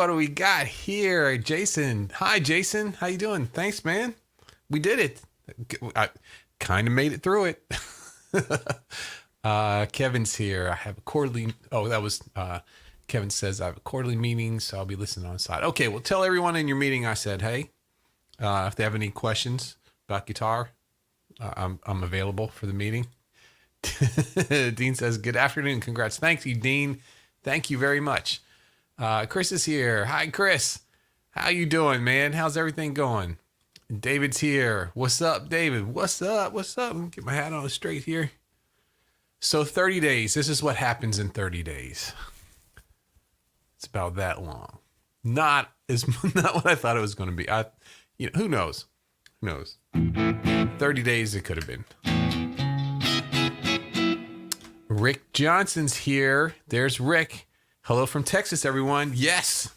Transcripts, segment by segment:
what do we got here? Jason. Hi, Jason. How you doing? Thanks, man. We did it. I kind of made it through it. Kevin's here. I have a quarterly. Oh, that was Kevin says I have a quarterly meeting, so I'll be listening on the side. Okay, well, tell everyone in your meeting I said, hey, if they have any questions about guitar, I'm available for the meeting. Dean says, good afternoon. Congrats. Thank you, Dean. Thank you very much. Chris is here. Hi, Chris. How you doing, man? How's everything going? David's here. What's up, David? What's up? What's up? Let me get my hat on straight here. So 30 days. This is what happens in 30 days. It's about that long. Not what I thought it was going to be. Who knows? Who knows? 30 days it could have been. Rick Johnson's here. There's Rick. Hello from Texas, everyone. Yes,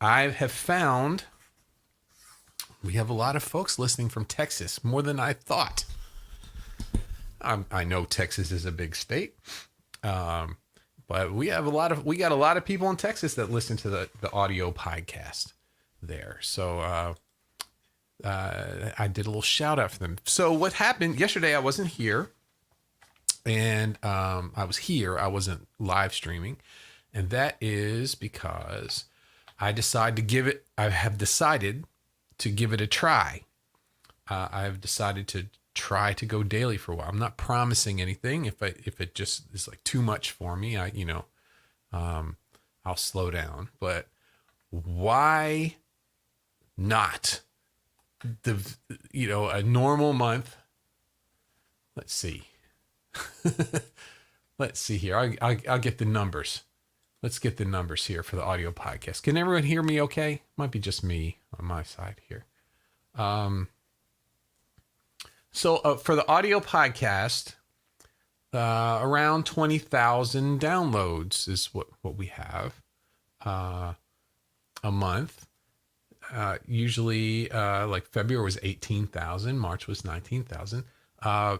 I have found we have a lot of folks listening from Texas, more than I thought. I know Texas is a big state, but we got a lot of people in Texas that listen to the audio podcast there. So I did a little shout out for them. So what happened yesterday? I wasn't here, and I was here. I wasn't live streaming, and that is because I have decided to give it a try. I've decided to try to go daily for a while. I'm not promising anything. If it just is like too much for me, I'll slow down. But why not? A normal month. Let's see. Let's see here. I'll get the numbers. Let's get the numbers here for the audio podcast. Can everyone hear me okay? Might be just me on my side here. So for the audio podcast, around 20,000 downloads is what we have a month. Usually like February was 18,000, March was 19,000.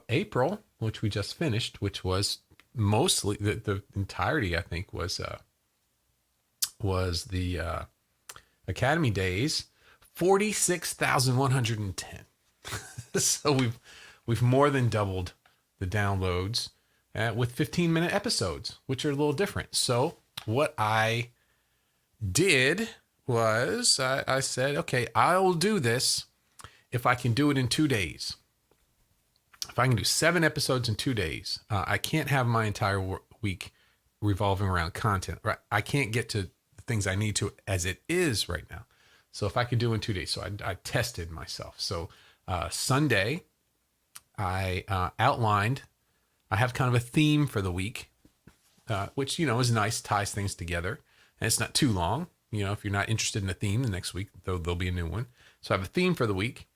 April, which we just finished, which was mostly the entirety, I think, was the Academy days, 46,110. So we've more than doubled the downloads with 15-minute episodes, which are a little different. So what I did was I said, okay, I'll do this if I can do it in 2 days. If I can do 7 episodes in 2 days, I can't have my entire week revolving around content, right? I can't get to the things I need to as it is right now. So if I could do it in 2 days, so I tested myself. So Sunday, I outlined, I have kind of a theme for the week, which, is nice, ties things together. And it's not too long. If you're not interested in the theme, the next week, there'll be a new one. So I have a theme for the week.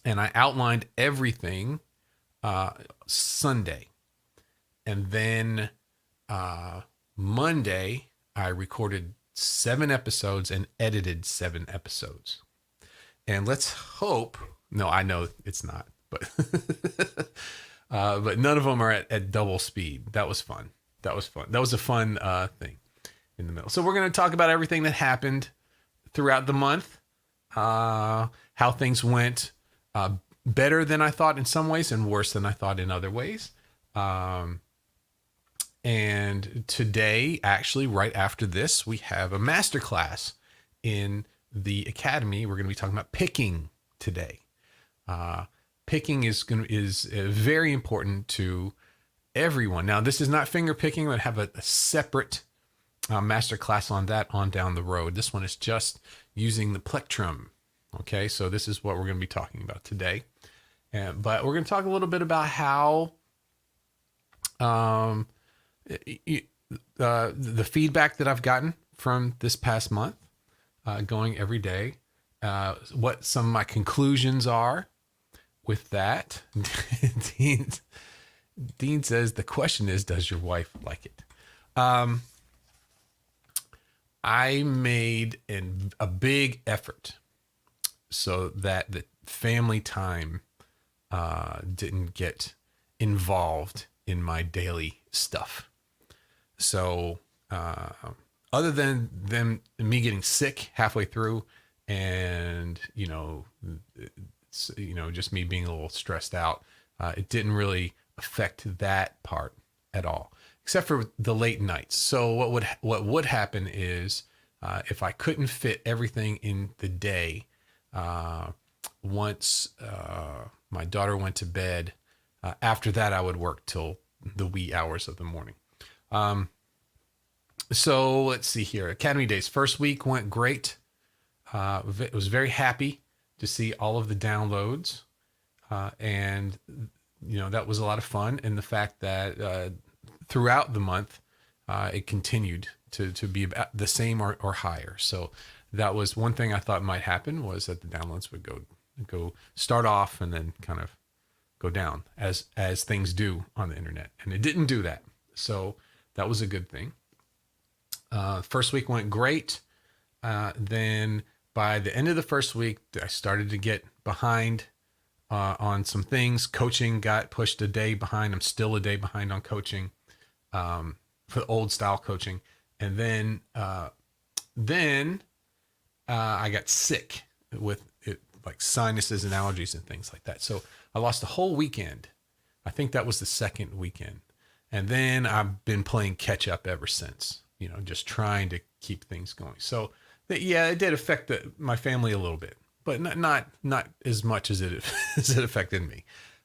And I outlined everything Sunday. And then Monday, I recorded 7 episodes and edited 7 episodes. And let's hope, no, I know it's not, but but none of them are at double speed. That was fun. That was a fun thing in the middle. So we're going to talk about everything that happened throughout the month, how things went better than I thought in some ways and worse than I thought in other ways. And today, actually, right after this, we have a masterclass in the Academy. We're going to be talking about picking today. Picking is very important to everyone. Now, this is not finger picking. I'm going to have a separate masterclass on that on down the road. This one is just using the plectrum. Okay, so this is what we're going to be talking about today. But we're going to talk a little bit about how the feedback that I've gotten from this past month, going every day, what some of my conclusions are with that. Dean says, the question is, does your wife like it? I made a big effort so that the family time didn't get involved in my daily stuff. So other than me getting sick halfway through, and just me being a little stressed out, it didn't really affect that part at all, except for the late nights. So what would happen is, if I couldn't fit everything in the day, once my daughter went to bed, after that I would work till the wee hours of the morning. So let's see here. Academy Days. First week went great. Was very happy to see all of the downloads. And, that was a lot of fun. And the fact that throughout the month, it continued to be about the same or higher. So that was one thing I thought might happen, was that the downloads would go start off and then kind of go down as things do on the internet. And it didn't do that. So that was a good thing. First week went great. Then by the end of the first week, I started to get behind on some things. Coaching got pushed a day behind. I'm still a day behind on coaching, for old style coaching. And then I got sick with it, like sinuses and allergies and things like that. So I lost a whole weekend. I think that was the second weekend. And then I've been playing catch up ever since, just trying to keep things going. So yeah, it did affect my family a little bit, but not as much as it affected me.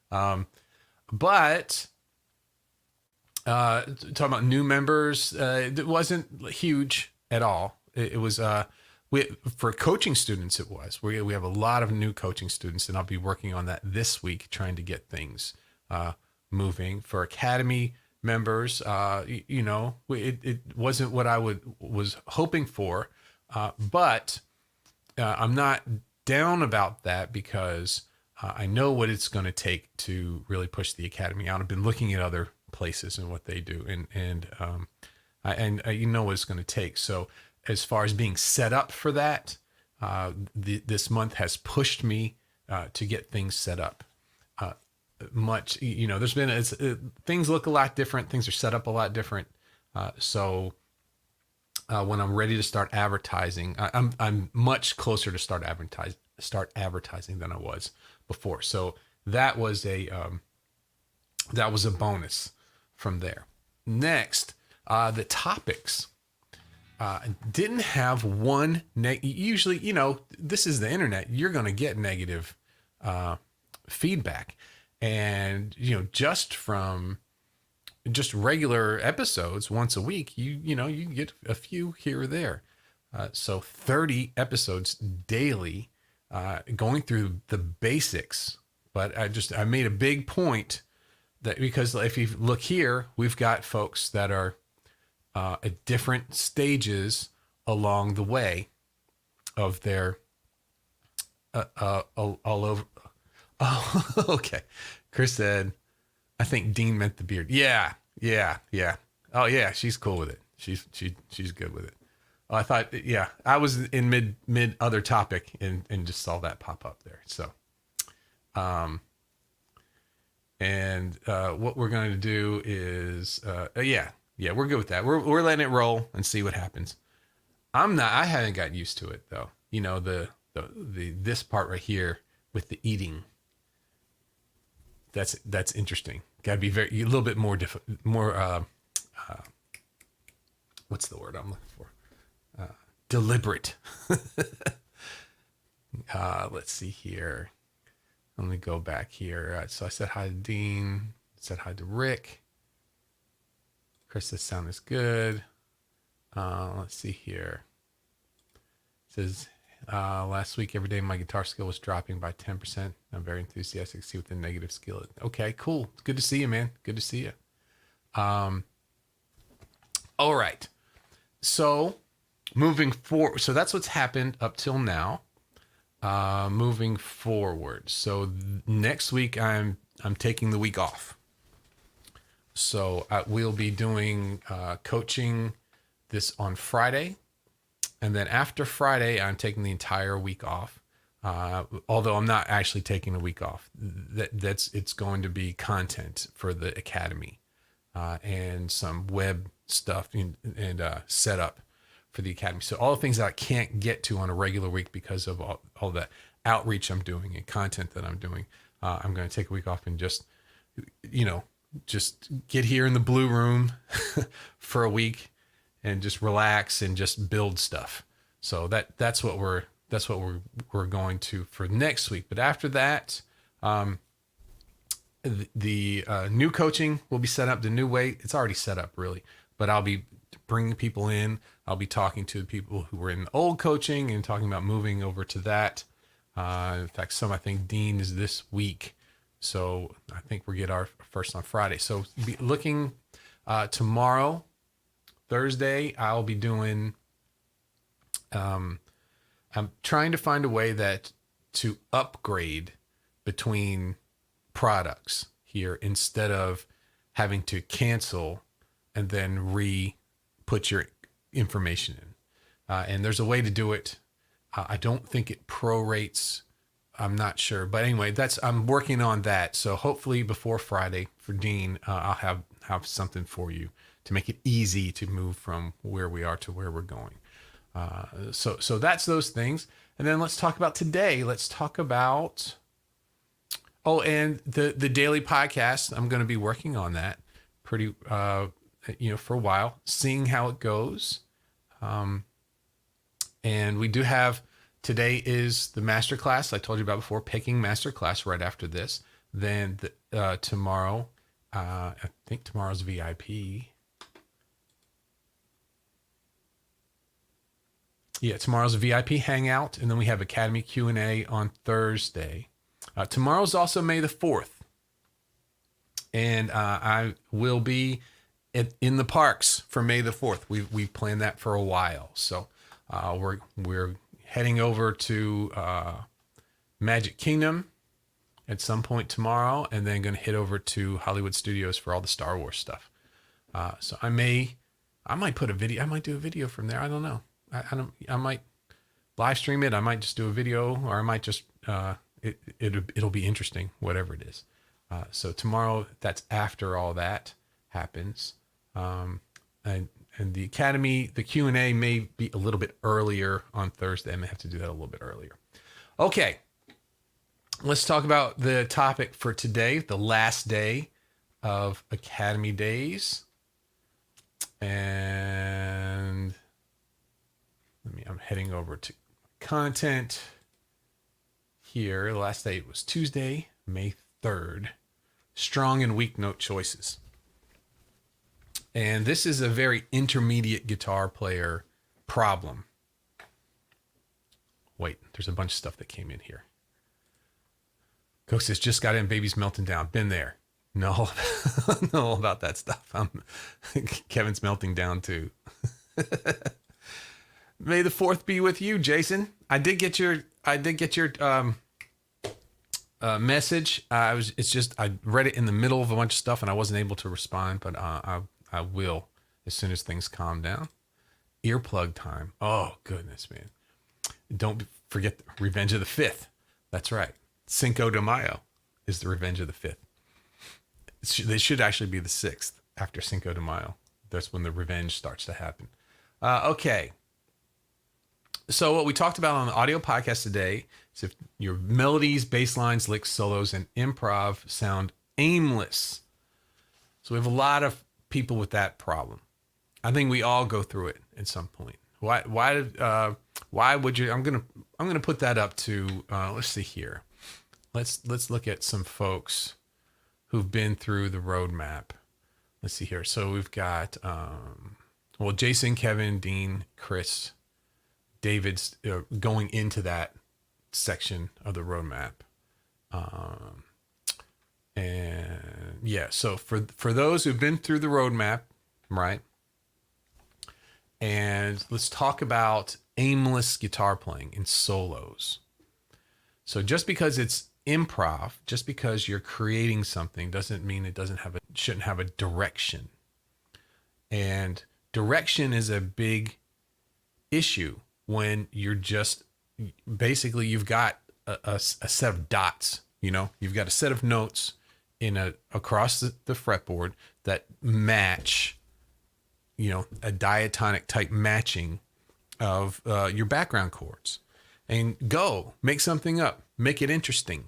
But talking about new members, it wasn't huge at all. It was for coaching students. It was. We have a lot of new coaching students, and I'll be working on that this week, trying to get things moving. For academy members, it wasn't what I was hoping for, but I'm not down about that, because I know what it's going to take to really push the academy out. I've been looking at other places and what they do, and I know what it's going to take. So as far as being set up for that, this month has pushed me to get things set up. Much, there's been things look a lot different. Things are set up a lot different. So when I'm ready to start advertising, I'm much closer to start advertising than I was before. So that was a bonus from there. Next, the topics didn't have one. Usually, this is the internet. You're going to get negative feedback. And, just from just regular episodes once a week, you get a few here or there. So 30 episodes daily, going through the basics. But I made a big point that, because if you look here, we've got folks that are at different stages along the way of their all over. Oh, okay. Chris said, I think Dean meant the beard. Yeah. Oh yeah, she's cool with it. She's good with it. Oh, I thought, yeah, I was in mid other topic and just saw that pop up there. So, what we're going to do is, yeah, we're good with that. We're letting it roll and see what happens. I haven't gotten used to it though. This part right here with the eating. That's interesting. Got to be a little bit more what's the word I'm looking for? Deliberate. Let's see here. Let me go back here. So I said hi to Dean. Said hi to Rick. Chris says sound is good. Let's see here. It says, last week, every day my guitar skill was dropping by 10%. I'm very enthusiastic to see what the negative skill is. Okay, cool. Good to see you, man. Good to see you. All right. So moving forward, so that's what's happened up till now. Moving forward. So next week I'm taking the week off. So we'll be doing coaching this on Friday. And then after Friday, I'm taking the entire week off. Although I'm not actually taking a week off. It's going to be content for the academy and some web stuff and setup for the Academy. So all the things that I can't get to on a regular week because of all that outreach I'm doing and content that I'm doing, I'm going to take a week off and just, just get here in the blue room for a week and just relax and just build stuff. So that's what we're going to for next week. But after that, the new coaching will be set up the new way. It's already set up really, but I'll be bringing people in. I'll be talking to the people who were in the old coaching and talking about moving over to that. In fact, I think Dean is this week. So I think we get our first on Friday. So be looking tomorrow, Thursday, I'll be doing, I'm trying to find a way to upgrade between products here instead of having to cancel and then put your information in. And there's a way to do it. I don't think it prorates. I'm not sure, but anyway, I'm working on that. So hopefully before Friday for Dean, I'll have something for you to make it easy to move from where we are to where we're going. So that's those things. And then let's talk about today. Let's talk about, and the daily podcast. I'm going to be working on that pretty, for a while, seeing how it goes. And we do have, today is the masterclass I told you about before, picking masterclass right after this. Then tomorrow, I think tomorrow's VIP. Yeah, tomorrow's a VIP hangout, and then we have Academy Q&A on Thursday. Tomorrow's also May the 4th, and I will be in the parks for May the 4th. We planned that for a while, so we're heading over to Magic Kingdom at some point tomorrow, and then going to head over to Hollywood Studios for all the Star Wars stuff. So I might put a video. I might do a video from there. I don't know. I might live stream it. I might just do a video, or I might just it'll be interesting, whatever it is. So tomorrow, that's after all that happens. And the Academy, the Q&A may be a little bit earlier on Thursday. I may have to do that a little bit earlier. Okay. Let's talk about the topic for today, the last day of Academy days. And I'm heading over to content here. The last day was Tuesday, May 3rd. Strong and weak note choices. And this is a very intermediate guitar player problem. Wait, there's a bunch of stuff that came in here. Coach says, just got in, baby's melting down. Been there. No, know about that stuff. Kevin's melting down too. May the 4th be with you, Jason. I did get your message. I read it in the middle of a bunch of stuff and I wasn't able to respond, but I will as soon as things calm down. Earplug time. Oh goodness, man. Don't forget Revenge of the 5th. That's right. Cinco de Mayo is the Revenge of the 5th. They should actually be the 6th after Cinco de Mayo. That's when the revenge starts to happen. Okay. So what we talked about on the audio podcast today is if your melodies, bass lines, licks, solos, and improv sound aimless. So we have a lot of people with that problem. I think we all go through it at some point. Why would you? I'm gonna put that up to. Let's see here. Let's look at some folks who've been through the roadmap. Let's see here. So we've got Jason, Kevin, Dean, Chris, David's going into that section of the roadmap. And yeah, so for those who've been through the roadmap, right? And let's talk about aimless guitar playing in solos. So just because it's improv, just because you're creating something doesn't mean it shouldn't have a direction. And direction is a big issue when you're just basically you've got a set of dots, you've got a set of notes across the fretboard that match, a diatonic type matching of your background chords, and go make something up, make it interesting.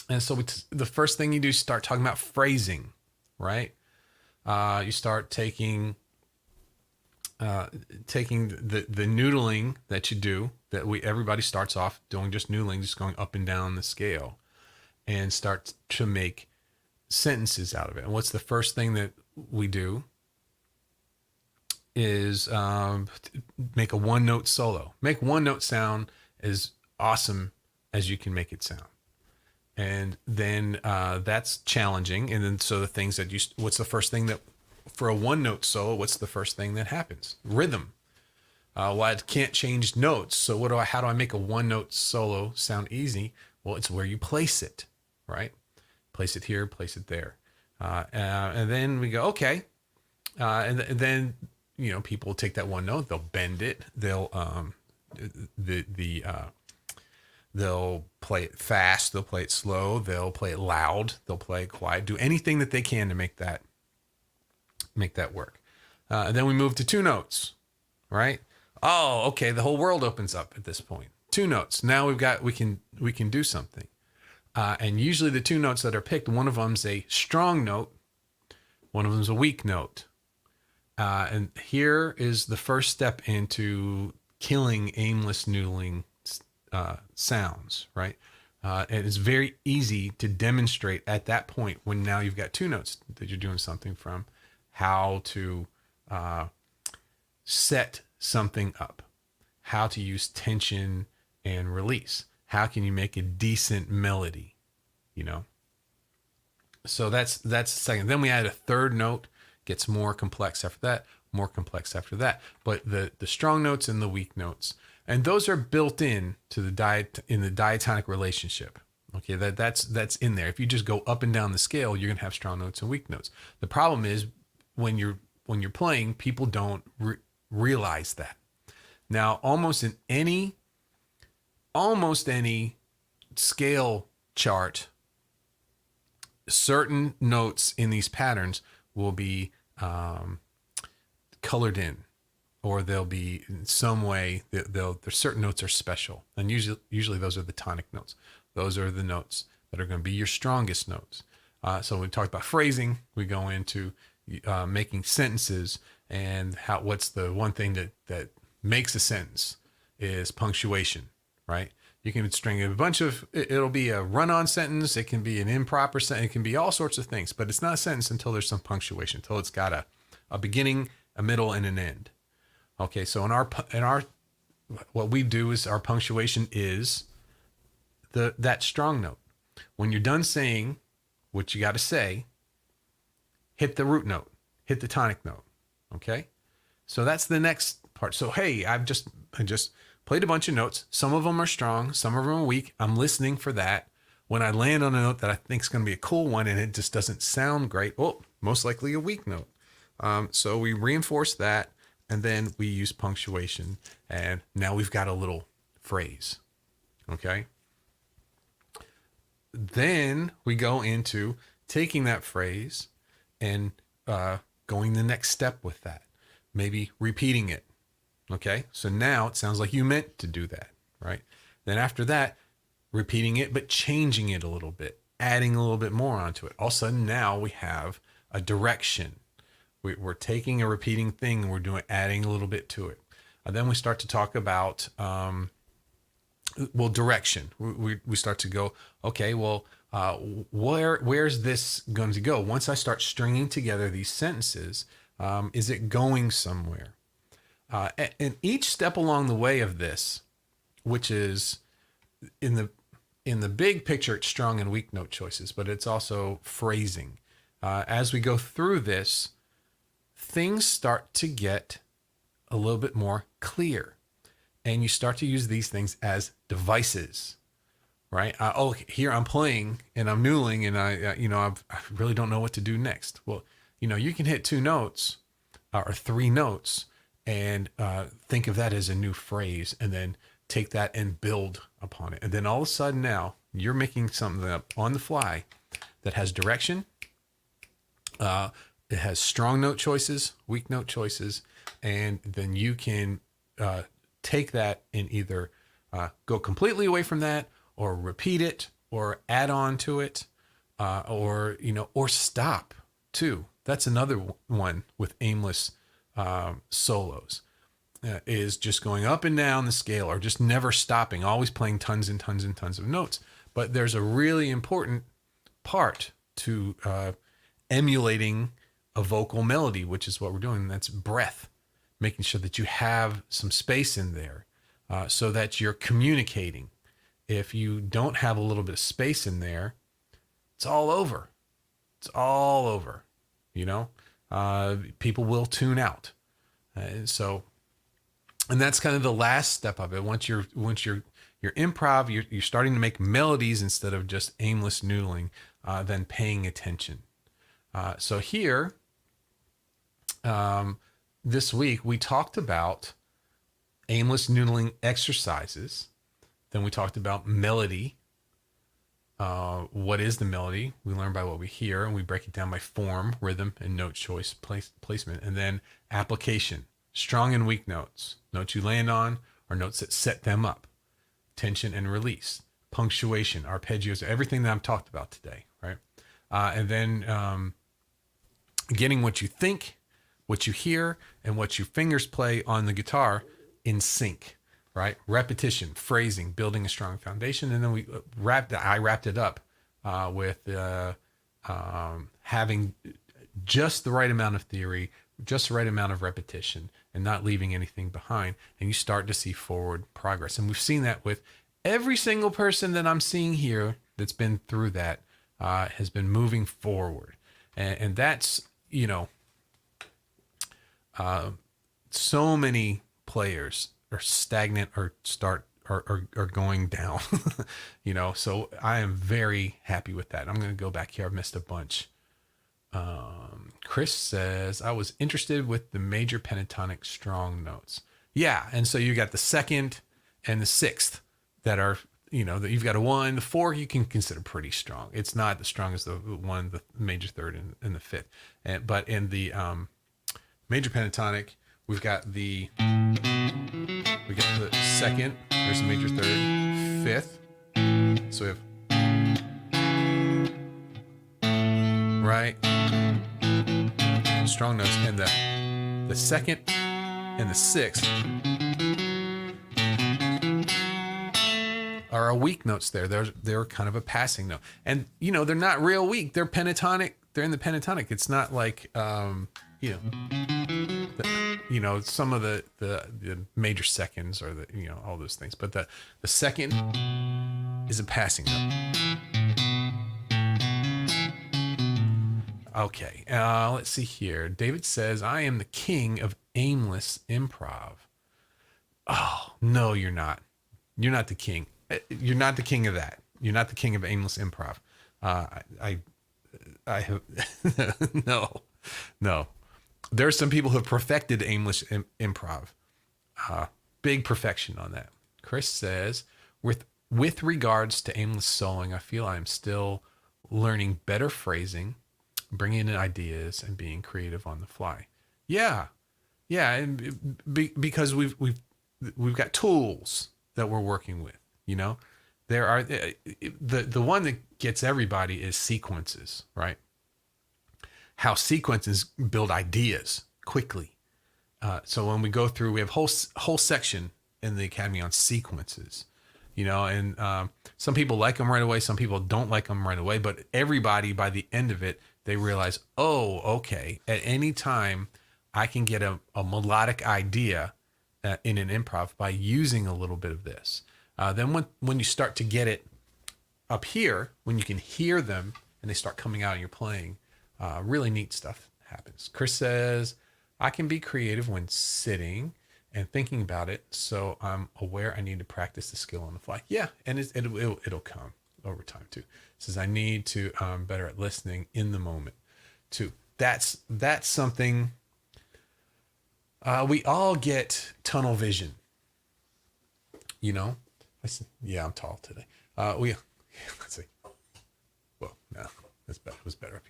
And so the first thing you do is start talking about phrasing, right? You start taking the noodling that you do, that everybody starts off doing just noodling, just going up and down the scale, and start to make sentences out of it. And what's the first thing that we do is make a one note solo. Make one note sound as awesome as you can make it sound. And then that's challenging. And then so the things that what's the first thing that, for a one note solo, what's the first thing that happens? Rhythm. Well, I can't change notes. So how do I make a one note solo sound easy? Well, it's where you place it, right? Place it here, place it there. And then we go, okay. And then, people take that one note, they'll bend it. They'll, they'll play it fast. They'll play it slow. They'll play it loud. They'll play it quiet. Do anything that they can to make that work. And then we move to two notes, right? Oh, okay. The whole world opens up at this point. Two notes. Now we can do something. And usually the two notes that are picked, one of them's a strong note, one of them's a weak note. And here is the first step into killing aimless noodling sounds, right? And it's very easy to demonstrate at that point, when now you've got two notes that you're doing something from, how to set something up, how to use tension and release. How can you make a decent melody, So that's the second. Then we add a third note, gets more complex after that, more complex after that. But the strong notes and the weak notes, and those are built in to the diatonic relationship. Okay, that's in there. If you just go up and down the scale, you're gonna have strong notes and weak notes. The problem is when you're playing, people don't realize that. Now, almost any scale chart, certain notes in these patterns will be colored in, or they'll be in some way there's certain notes are special, and usually those are the tonic notes. Those are the notes that are going to be your strongest notes. So when we talk about phrasing, we go into making sentences, and what's the one thing that makes a sentence is punctuation, right? You can string a bunch of, it'll be a run-on sentence. It can be an improper sentence. It can be all sorts of things, but it's not a sentence until there's some punctuation, until it's got a beginning, a middle, and an end. Okay, so in our what we do is our punctuation is that strong note. When you're done saying what you got to say, hit the root note, hit the tonic note. Okay, so that's the next part. So hey, I just played a bunch of notes. Some of them are strong, some of them are weak. I'm listening for that. When I land on a note that I think is going to be a cool one and it just doesn't sound great, most likely a weak note. So we reinforce that, and then we use punctuation, and now we've got a little phrase. Okay. Then we go into taking that phrase and going the next step with that, maybe repeating it. Okay, so now it sounds like you meant to do that, right? Then after that, repeating it, but changing it a little bit, adding a little bit more onto it. All of a sudden now we have a direction. We're taking a repeating thing and we're adding a little bit to it. Then we start to talk about, direction. We start to go, okay, where's this going to go? Once I start stringing together these sentences, is it going somewhere? And each step along the way of this, which is in the big picture, it's strong and weak note choices, but it's also phrasing. As we go through this, things start to get a little bit more clear, and you start to use these things as devices, right? Here I'm playing and I'm noodling, and I really don't know what to do next. Well, you can hit two notes or three notes and think of that as a new phrase, and then take that and build upon it. And then all of a sudden now you're making something up on the fly that has direction. It has strong note choices, weak note choices, and then you can take that and either go completely away from that, or repeat it, or add on to it, or stop too. That's another one with aimless solos. Is just going up and down the scale, or just never stopping, always playing tons and tons and tons of notes. But there's a really important part to emulating a vocal melody, which is what we're doing. And that's breath, making sure that you have some space in there so that you're communicating. If you don't have a little bit of space in there, it's all over. It's all over. People will tune out. And that's kind of the last step of it. Once you're improv, you're starting to make melodies instead of just aimless noodling, then paying attention. So here, this week, we talked about aimless noodling exercises. Then we talked about melody. What is the melody? We learn by what we hear, and we break it down by form, rhythm, and note choice, placement. And then application, strong and weak notes, notes you land on, or notes that set them up, tension and release, punctuation, arpeggios, everything that I've talked about today, right? And then getting what you think, what you hear, and what your fingers play on the guitar in sync, right? Repetition, phrasing, building a strong foundation. And then I wrapped it up with having just the right amount of theory, just the right amount of repetition, and not leaving anything behind. And you start to see forward progress. And we've seen that with every single person that I'm seeing here that's been through that has been moving forward. And that's, so many players are stagnant or are going down, so I am very happy with that. I'm going to go back here. I've missed a bunch. Chris says, I was interested with the major pentatonic strong notes. Yeah. And so you got the second and the sixth that are, that you've got a 1, the 4 you can consider pretty strong. It's not the strongest, the 1, the major third, and the 5th. But in the major pentatonic, we've got the second, there's the major third, 5th. So we have, right, strong notes, and the second and the 6th are weak notes there. They're kind of a passing note. And, they're not real weak. They're pentatonic. They're in the pentatonic. It's not like, some of the major seconds or all those things. But the second is a passing note. Okay. Let's see here. David says, I am the king of aimless improv. Oh, no, you're not. You're not the king. You're not the king of that. You're not the king of aimless improv. I have no. There are some people who have perfected aimless improv. Big perfection on that. Chris says, with regards to aimless soloing, I feel I am still learning better phrasing, bringing in ideas, and being creative on the fly. Yeah, and because we've got tools that we're working with. There are the one that gets everybody is sequences, right? How sequences build ideas quickly. So when we go through, we have whole section in the Academy on sequences, and some people like them right away. Some people don't like them right away, but everybody by the end of it, they realize, oh, okay, at any time I can get a melodic idea in an improv by using a little bit of this. Then when you start to get it up here, when you can hear them and they start coming out and you're playing, really neat stuff happens. Chris says, I can be creative when sitting and thinking about it, so I'm aware I need to practice the skill on the fly. Yeah, and it'll come over time too. Says I need to better at listening in the moment too. That's something. We all get tunnel vision. Yeah, I'm tall today. Let's see. Well, no, it was better up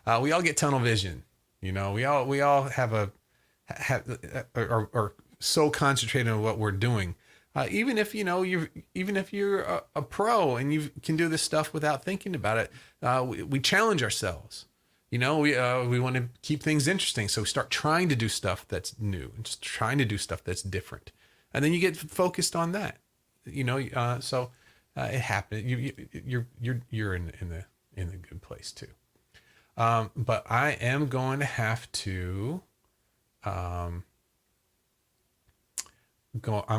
here. We all get tunnel vision. We all have or so concentrated on what we're doing. Even if even if you're a pro and you can do this stuff without thinking about it, we challenge ourselves. We want to keep things interesting, so we start trying to do stuff that's new and just trying to do stuff that's different, and then you get focused on that. It happens. You're in the good place too. But I am going to have to I'm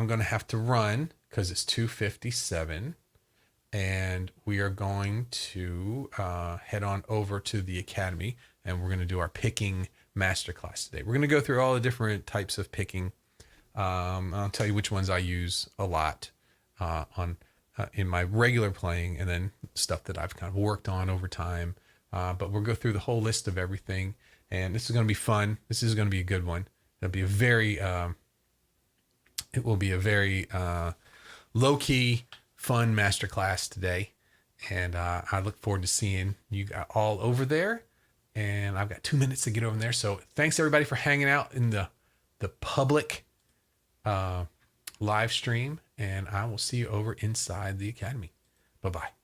going to have to run because it's 2:57, and we are going to head on over to the academy, and we're going to do our picking masterclass today. We're going to go through all the different types of picking. I'll tell you which ones I use a lot in my regular playing, and then stuff that I've kind of worked on over time. But we'll go through the whole list of everything, and this is going to be fun. This is going to be a good one. It'll be it will be a very low-key, fun masterclass today, and I look forward to seeing you all over there. And I've got 2 minutes to get over there, so thanks everybody for hanging out in the public live stream, and I will see you over inside the academy. Bye-bye.